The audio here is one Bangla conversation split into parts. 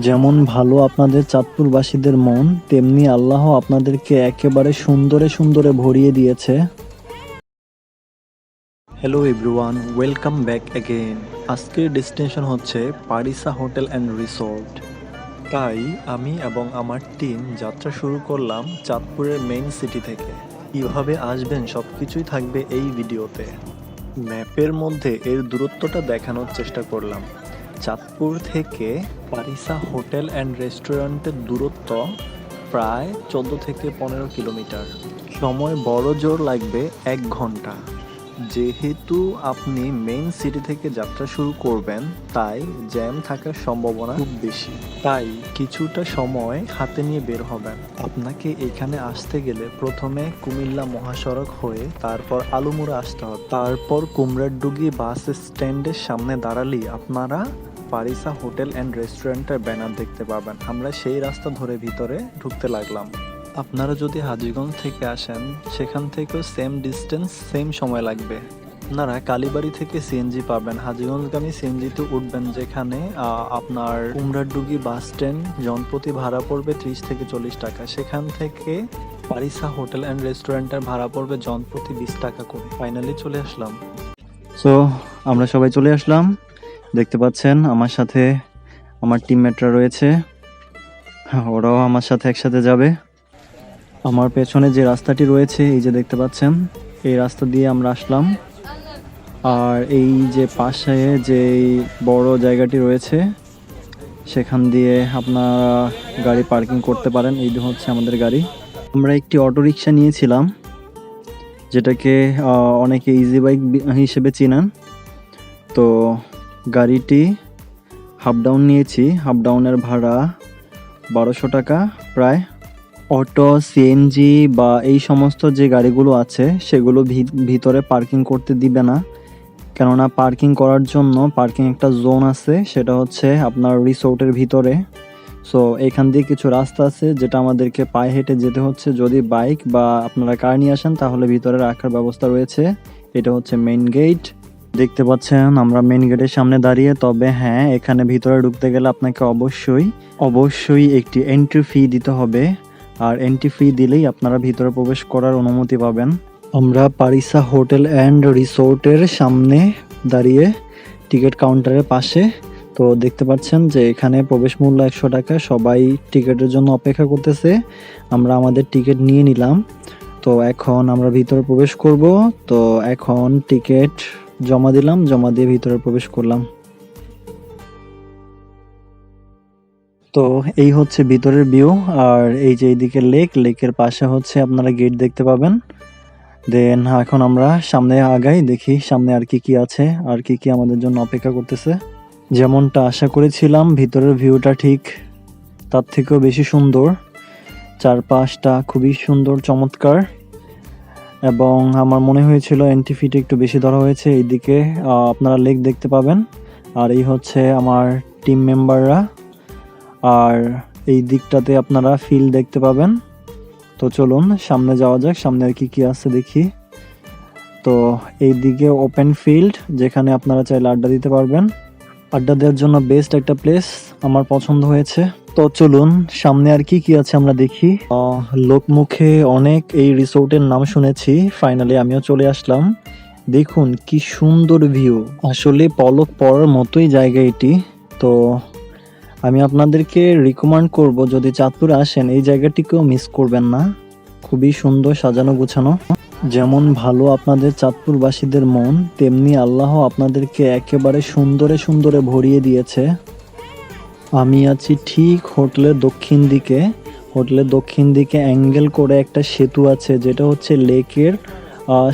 যেমন ভালো আপনাদের চাঁদপুরবাসীদের মন, তেমনি আল্লাহ আপনাদেরকে একেবারে সুন্দরে সুন্দরে ভরিয়ে দিয়েছে। Hello everyone, welcome back again. আজকের ডেস্টিনেশন হচ্ছে পারিসা হোটেল অ্যান্ড রিসোর্ট। তাই আমি এবং আমার টিম যাত্রা শুরু করলাম চাঁদপুরের মেইন সিটি থেকে। কীভাবে আসবেন সব কিছুই থাকবে এই ভিডিওতে। ম্যাপের মধ্যে এর দূরত্বটা দেখানোর চেষ্টা করলাম। চাঁদপুর থেকে পারিসা হোটেল অ্যান্ড রেস্টুরেন্টের দূরত্ব প্রায় 14 থেকে 15 কিলোমিটার। সময় বড় জোর লাগবে 1 ঘন্টা। যেহেতু আপনি মেইন সিটি থেকে যাত্রা শুরু করবেন, তাই জ্যাম থাকার সম্ভাবনা খুব বেশি। তাই কিছুটা সময় হাতে নিয়ে বের হবেন। আপনাকে এখানে আসতে গেলে প্রথমে কুমিল্লা মহাসড়ক হয়ে তারপর আলুমুরা আসতে হবে। তারপর কুমড়ারডুগি বাস স্ট্যান্ডের সামনে দাঁড়ালেই আপনারা পারিসা হোটেল অ্যান্ড রেস্টুরেন্টের ব্যানার দেখতে পাবেন। আমরা সেই রাস্তা ধরে ভিতরে ঢুকতে লাগলাম। আপনারা যদি হাজীগঞ্জ থেকে আসেন, সেখান থেকেও সেম ডিস্টেন্স, সেম সময় লাগবে। আপনারা কালীবাড়ি থেকে সিএনজি পাবেন, হাজীগঞ্জগামী সিএনজিতে উঠবেন, যেখানে আপনার কুমড়ারডুগি বাস স্ট্যান্ড জনপ্রতি ভাড়া পড়বে 30 থেকে 40 টাকা। সেখান থেকে পারিসা হোটেল অ্যান্ড রেস্টুরেন্টের ভাড়া পড়বে জনপ্রতি 20 টাকা করে। ফাইনালি চলে আসলাম। সো আমরা সবাই চলে আসলাম। দেখতে পাচ্ছেন আমার সাথে আমার টিমমেটরা রয়েছে, ওরাও আমার সাথে একসাথে যাবে। আমার পেছনে যে রাস্তাটি রয়েছে, এই যে দেখতে পাচ্ছেন, এই রাস্তা দিয়ে আমরা আসলাম। আর এই যে পাশে যে বড় জায়গাটি রয়েছে, সেখান দিয়ে আপনারা গাড়ি পার্কিং করতে পারেন। এই হচ্ছে আমাদের গাড়ি। আমরা একটি অটোরিকশা নিয়েছিলাম, যেটাকে অনেকে ইজি বাইক হিসেবে চিনেন। তো গাড়িটি হাফ ডাউন নিয়েছি, হাফ ডাউনের ভাড়া 1200 টাকা প্রায়। অটো, সিএনজি বা এই সমস্ত যে গাড়িগুলো আছে, সেগুলো ভিতরে পার্কিং করতে দিবে না। কেননা পার্কিং করার জন্য পার্কিং একটা জোন আছে, সেটা হচ্ছে আপনার রিসোর্টের ভিতরে। সো এখান দিয়ে কিছু রাস্তা আছে, যেটা আমাদেরকে পায়ে হেঁটে যেতে হচ্ছে। যদি বাইক বা আপনারা কার নিয়ে আসেন, তাহলে ভিতরে রাখার ব্যবস্থা রয়েছে। এটা হচ্ছে মেইন গেট। দেখতে পাচ্ছেন আমরা মেইন গেটের সামনে দাঁড়িয়ে। তবে হ্যাঁ, এখানে ভিতরে ঢুকতে গেলে আপনাকে অবশ্যই একটি এন্ট্রি ফি দিতে হবে। আর এন্ট্রি ফি দিলেই আপনারা ভিতরে প্রবেশ করার অনুমতি পাবেন। আমরা পারিসা হোটেল অ্যান্ড রিসোর্টের সামনে দাঁড়িয়ে, টিকিট কাউন্টারের পাশে। তো দেখতে পাচ্ছেন যে এখানে প্রবেশ মূল্য 100 টাকা। সবাই টিকিটের জন্য অপেক্ষা করতেছে। আমরা আমাদের টিকিট নিয়ে নিলাম। তো এখন আমরা ভিতরে প্রবেশ করব। তো এখন টিকিট জমা দিলাম, জমা দিয়ে ভিতরে প্রবেশ করলাম। তো এই হচ্ছে ভিতরের ভিউ। আর এই যে এইদিকে লেকের পাশে হচ্ছে আপনারা গেট দেখতে পাবেন। দেন এখন আমরা সামনে আগাই, দেখি সামনে আর কি কি আছে, আর কি কি আমাদের জন্য অপেক্ষা করতেছে। যেমনটা আশা করেছিলাম, ভিতরের ভিউটা ঠিক তার থেকেও বেশি সুন্দর। চারপাশটা খুবই সুন্দর, চমৎকার। এবং আমার মনে হয়েছিল এন্ট্রি ফিটা একটু বেশি ধরা হয়েছে। এইদিকে আপনারা লেক দেখতে পাবেন। আর এই হচ্ছে আমার টিম মেম্বাররা। আর এই দিকটাতে আপনারা ফিল্ড দেখতে পাবেন। তো চলুন সামনে যাওয়া যাক, সামনে আর কি কি আছে দেখি। তো এইদিকে ওপেন ফিল্ড, যেখানে আপনারা চাইলে আড্ডা দিতে পারবেন। আড্ডা দেওয়ার জন্য বেস্ট একটা প্লেস আমার পছন্দ হয়েছে। তো চলুন সামনে আর কি কি আছে আমরা দেখি। লোকমুখে অনেক এই রিসোর্টের নাম শুনেছি, ফাইনালি আমিও চলে আসলাম। দেখুন কি সুন্দর ভিউ, আসলে পলক পড়ার মতোই জায়গা এটি। তো আমি আপনাদেরকে রিকমেন্ড করব, যদি চাঁদপুরে আসেন এই জায়গাটিকেও মিস করবেন না। খুবই সুন্দর, সাজানো গোছানো। যেমন ভালো আপনাদের চাঁদপুরবাসীদের মন, তেমনি আল্লাহ আপনাদেরকে একেবারে সুন্দরে সুন্দরে ভরিয়ে দিয়েছে। আমি আছি ঠিক হোটেলের দক্ষিণ দিকে। হোটেলের দক্ষিণ দিকে অ্যাঙ্গেল করে একটা সেতু আছে, যেটা হচ্ছে লেকের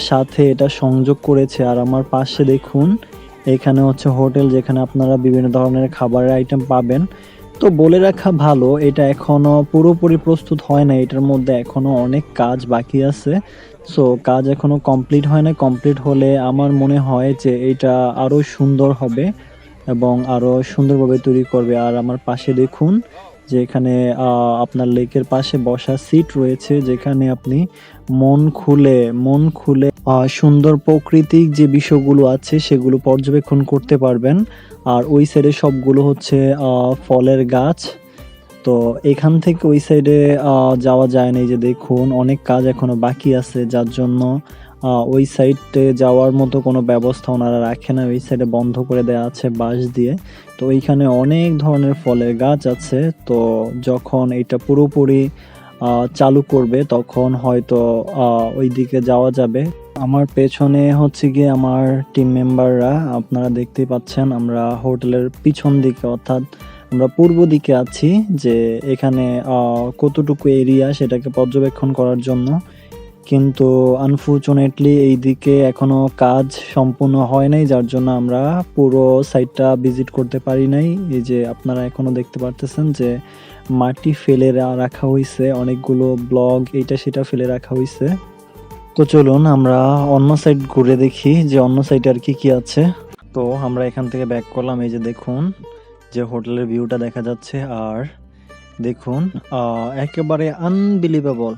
সাথে এটা সংযোগ করেছে। আর আমার পাশে দেখুন, এখানে হচ্ছে হোটেল, যেখানে আপনারা বিভিন্ন ধরনের খাবারের আইটেম পাবেন। তো বলে রাখা ভালো, এটা এখনো পুরোপুরি প্রস্তুত হয় না, এটার মধ্যে এখনো অনেক কাজ বাকি আছে। সো কাজ এখনো কমপ্লিট হয় না। কমপ্লিট হলে আমার মনে হয় যে এটা আরো সুন্দর হবে এবং আরো সুন্দরভাবে তৈরি করবে। আর আমার পাশে দেখুন যে এখানে আপনার লেকের পাশে বসার সিট রয়েছে, যেখানে আপনি মন খুলে সুন্দর প্রাকৃতিক যে বিষয়গুলো আছে সেগুলো পর্যবেক্ষণ করতে পারবেন। আর ওই সাইডে সবগুলো হচ্ছে ফলের গাছ। তো এখান থেকে ওই সাইডে যাওয়া যায় না। এই যে দেখুন অনেক কাজ এখনো বাকি আছে, যার জন্য ওই সাইডে যাওয়ার মতো কোনো ব্যবস্থা ওনারা রাখে না, ওই সাইডে বন্ধ করে দেওয়া আছে বাঁশ দিয়ে। তো এইখানে অনেক ধরনের ফলের গাছ আছে। তো যখন এটা পুরোপুরি চালু করবে তখন হয়তো ওই দিকে যাওয়া যাবে। আমার পেছনে হচ্ছে গিয়ে আমার টিম মেম্বাররা, আপনারা দেখতেই পাচ্ছেন আমরা হোটেলের পিছন দিকে অর্থাৎ আমরা পূর্ব দিকে আছি, যে এখানে কতটুকু এরিয়া সেটাকে পর্যবেক্ষণ করার জন্য। কিন্তু আনফরচুনেটলি এই দিকে এখনো কাজ সম্পূর্ণ হয় নাই, যার জন্য আমরা পুরো সাইটটা ভিজিট করতে পারি নাই। এই যে আপনারা এখনো দেখতে পারতেছেন যে মাটি ফেলে রাখা হয়েছে, অনেকগুলো ব্লক এইটা সেটা ফেলে রাখা হয়েছে। তো চলুন আমরা অন্য সাইড ঘুরে দেখি যে অন্য সাইডে আর কি কি আছে। তো আমরা এখান থেকে ব্যাক করলাম। এই যে দেখুন যে হোটেলের ভিউটা দেখা যাচ্ছে, আর দেখুন একেবারে আনবিলিভেবল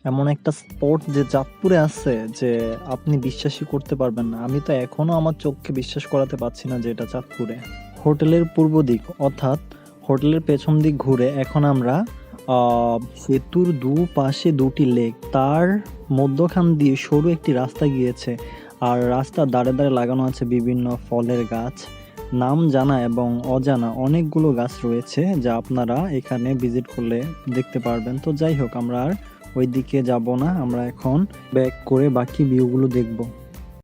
এমন একটা স্পট যে চাঁদপুরে আছে যে আপনি বিশ্বাসই করতে পারবেন না। আমি তো এখনো আমার চোখকে বিশ্বাস করাতে পারছি না যে এটা চাঁদপুরে। হোটেলের পূর্ব দিক অর্থাৎ হোটেলের পেছন দিক ঘুরে এখন আমরা সেতুর দুপাশে দুটি লেক, তার মধ্যখান দিয়ে সরু একটি রাস্তা গিয়েছে, আর রাস্তার ধারে ধারে লাগানো আছে বিভিন্ন ফলের গাছ। নাম জানা এবং অজানা অনেকগুলো গাছ রয়েছে যা আপনারা এখানে ভিজিট করলে দেখতে পারবেন। তো যাই হোক, আমরা আর ওই দিকে যাব না, আমরা এখন ব্যাক করে বাকি ভিউগুলো দেখব।